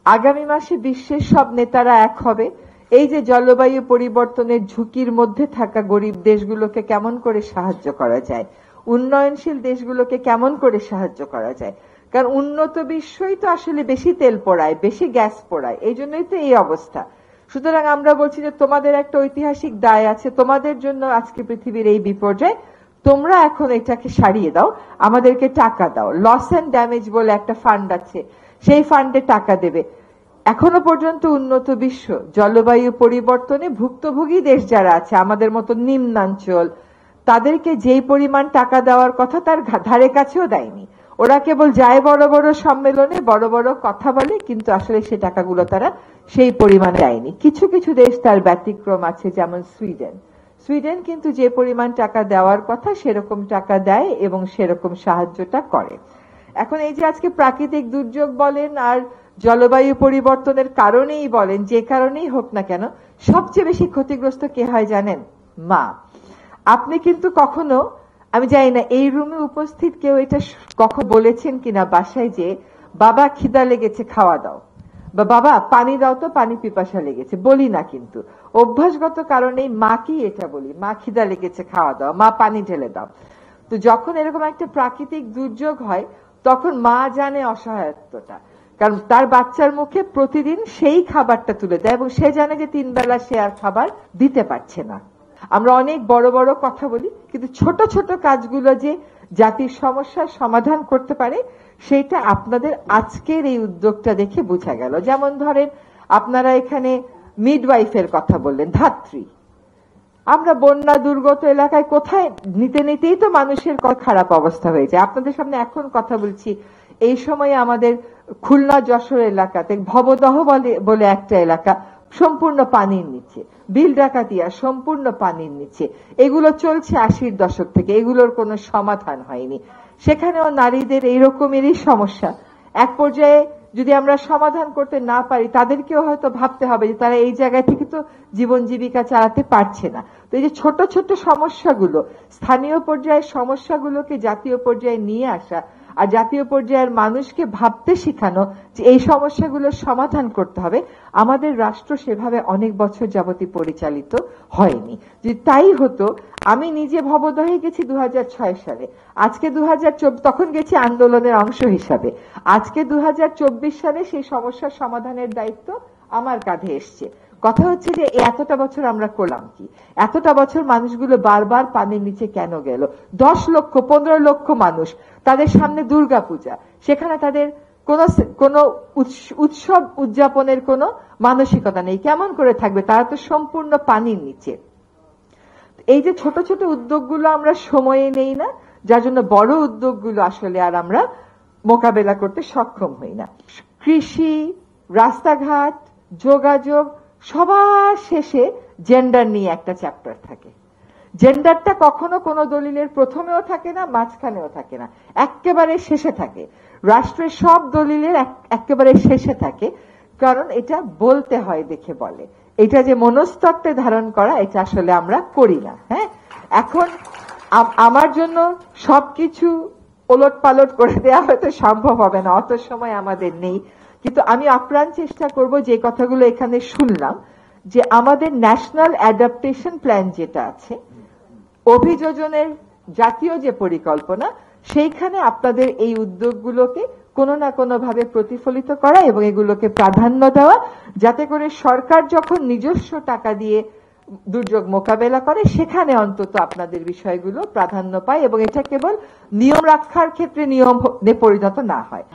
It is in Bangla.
আগামী মাসে বিশ্বের সব নেতারা এক হবে। এই যে জলবায়ু পরিবর্তনের ঝুঁকির মধ্যে থাকা গরিব দেশগুলোকে কেমন করে সাহায্য করা যায়, উন্নয়নশীল দেশগুলোকে কেমন করে সাহায্য করা যায়। কারণ উন্নত বিশ্বই তো আসলে বেশি তেল পোড়ায়, বেশি গ্যাস পোড়ায়, এই জন্যই তো এই অবস্থা। সুতরাং আমরা বলছি যে তোমাদের একটা ঐতিহাসিক দায় আছে, তোমাদের জন্য আজকে পৃথিবীর এই বিপর্যয়, তোমরা এখন এটাকে সারিয়ে দাও, আমাদেরকে টাকা দাও। লস এন্ড ড্যামেজ বলে একটা ফান্ড আছে, সেই ফান্ডে টাকা দেবে। এখনো পর্যন্ত উন্নত বিশ্ব জলবায়ু পরিবর্তনে ভুক্তভোগী দেশ যারা আছে, আমাদের মতো নিম্নাঞ্চল, তাদেরকে যেই পরিমাণ টাকা দেওয়ার কথা তার ধারে কাছেও দেয়নি। ওরা কেবল যায় বড় বড় সম্মেলনে বড় বড় কথা বলে, কিন্তু আসলে সে টাকাগুলো তারা সেই পরিমাণে দেয়নি। কিছু কিছু দেশ তার ব্যতিক্রম আছে, যেমন সুইডেন। সুইডেন কিন্তু যে পরিমাণ টাকা দেওয়ার কথা সেরকম টাকা দেয় এবং সেরকম সাহায্যটা করে। এখন এই যে আজকে প্রাকৃতিক দুর্যোগ বলেন আর জলবায়ু পরিবর্তনের কারণেই বলেন, যে কারণেই হোক না কেন, সবচেয়ে বেশি ক্ষতিগ্রস্ত কে হয় জানেন? মা। আপনি কিন্তু কখনো, আমি জানি না এই রুমে উপস্থিত কেউ এটা কখন বলেছেন কিনা বাসায় যে বাবা খিদা লেগেছে খাওয়া দাও, বা বাবা পানি দাও তো পানি পিপাসা লেগেছে, বলি না। কিন্তু অভ্যাসগত কারণেই মাকেই এটা বলি, মা খিদা লেগেছে খাওয়া দাও, মা পানি ঢেলে দাও। তো যখন এরকম একটা প্রাকৃতিক দুর্যোগ হয় তখন মা জানে অসহায়ত্বটা, কারণ তার বাচ্চার মুখে প্রতিদিন সেই খাবারটা তুলে দেয় এবং সে জানে যে 3 বেলা সে আর খাবার দিতে পারছে না। আমরা অনেক বড় বড় কথা বলি, কিন্তু ছোট ছোট কাজগুলো যে জাতির সমস্যার সমাধান করতে পারে সেটা আপনাদের আজকের এই উদ্যোগটা দেখে বোঝা গেল। যেমন ধরেন, আপনারা এখানে মিডওয়াইফের কথা বললেন, ধাত্রী। আমরা বন্যা দুর্গত এলাকায় কোথায় নিতে নিতেই তো মানুষের খারাপ অবস্থা হয়ে যায়। আপনাদের সামনে এখন কথা বলছি, এই সময়ে আমাদের খুলনা যশোর এলাকাতে ভবদহ বলে একটা এলাকা সম্পূর্ণ পানির নিচে, বিল ডাকাতিয়া সম্পূর্ণ পানির নিচে। এগুলো চলছে 80-র দশক থেকে, এগুলোর কোনো সমাধান হয়নি। সেখানেও নারীদের এইরকমেরই সমস্যা। এক পর্যায়ে যদি আমরা সমাধান করতে না পারি, তাদেরকেও হয়তো ভাবতে হবে যে তারা এই জায়গায় থেকে তো জীবন জীবিকা চালাতে পারছে না। তো এই যে ছোট ছোট সমস্যাগুলো, স্থানীয় পর্যায়ের সমস্যাগুলোকে জাতীয় পর্যায়ে নিয়ে আসা আর জাতীয় পর্যায়ের মানুষকে ভাবতে শেখানো যে এই সমস্যাগুলোর সমাধান করতে হবে, আমাদের রাষ্ট্র সেভাবে অনেক বছর যাবতীয় পরিচালিত হয়নি। যদি তাই হতো, আমি নিজে ভবদহে গেছি 2006 সালে, আজকে 2024, তখন গেছি আন্দোলনের অংশ হিসাবে। আজকে 2024 সালে সেই সমস্যার সমাধানের দায়িত্ব আমার কাঁধে এসছে। কথা হচ্ছে যে এতটা বছর আমরা করলাম কি? এতটা বছর মানুষগুলো বারবার পানির নিচে কেন গেল? 10 লক্ষ 15 লক্ষ মানুষ, তাদের সামনে দুর্গাপূজা, সেখানে তাদের কোন উৎসব উদযাপনের কোন মানসিকতা নেই। কেমন করে থাকবে? তারা তো সম্পূর্ণ পানির নিচে। এই যে ছোট ছোট উদ্যোগগুলো আমরা সময়ে নেই না, যার জন্য বড় উদ্যোগগুলো আসলে আর আমরা মোকাবেলা করতে সক্ষম হই না। কৃষি, রাস্তাঘাট, যোগাযোগ, সবার শেষে জেন্ডার নিয়ে একটা চ্যাপ্টার থাকে। জেন্ডারটা কখনো কোনো দলিলের প্রথমেও থাকে না, মাঝখানেও থাকে না, একেবারে শেষে থাকে। রাষ্ট্রের সব দলিলের একেবারে শেষে থাকে, কারণ এটা বলতে হয় দেখে বলে। এটা যে মনস্তত্ত্বে ধারণ করা, এটা আসলে আমরা করি না। হ্যাঁ, এখন আমার জন্য সবকিছু ওলট পালট করে দেওয়া হয়তো সম্ভব হবে না, অত সময় আমাদের নেই। কিন্তু আমি আপ্রাণ চেষ্টা করব, যে কথাগুলো এখানে শুনলাম, যে আমাদের ন্যাশনাল অ্যাডাপ্টেশন প্ল্যান যেটা আছে, অভিযোজনের জাতীয় যে পরিকল্পনা, সেইখানে আপনাদের এই উদ্যোগগুলোকে কোনো না কোনো ভাবে প্রতিফলিত করা এবং এগুলোকে প্রাধান্য দেওয়া, যাতে করে সরকার যখন নিজস্ব টাকা দিয়ে দুর্যোগ মোকাবেলা করে, সেখানে অন্তত আপনাদের বিষয়গুলো প্রাধান্য পায় এবং এটা কেবল নিয়ম রক্ষার ক্ষেত্রে নিয়মে পরিণত না হয়।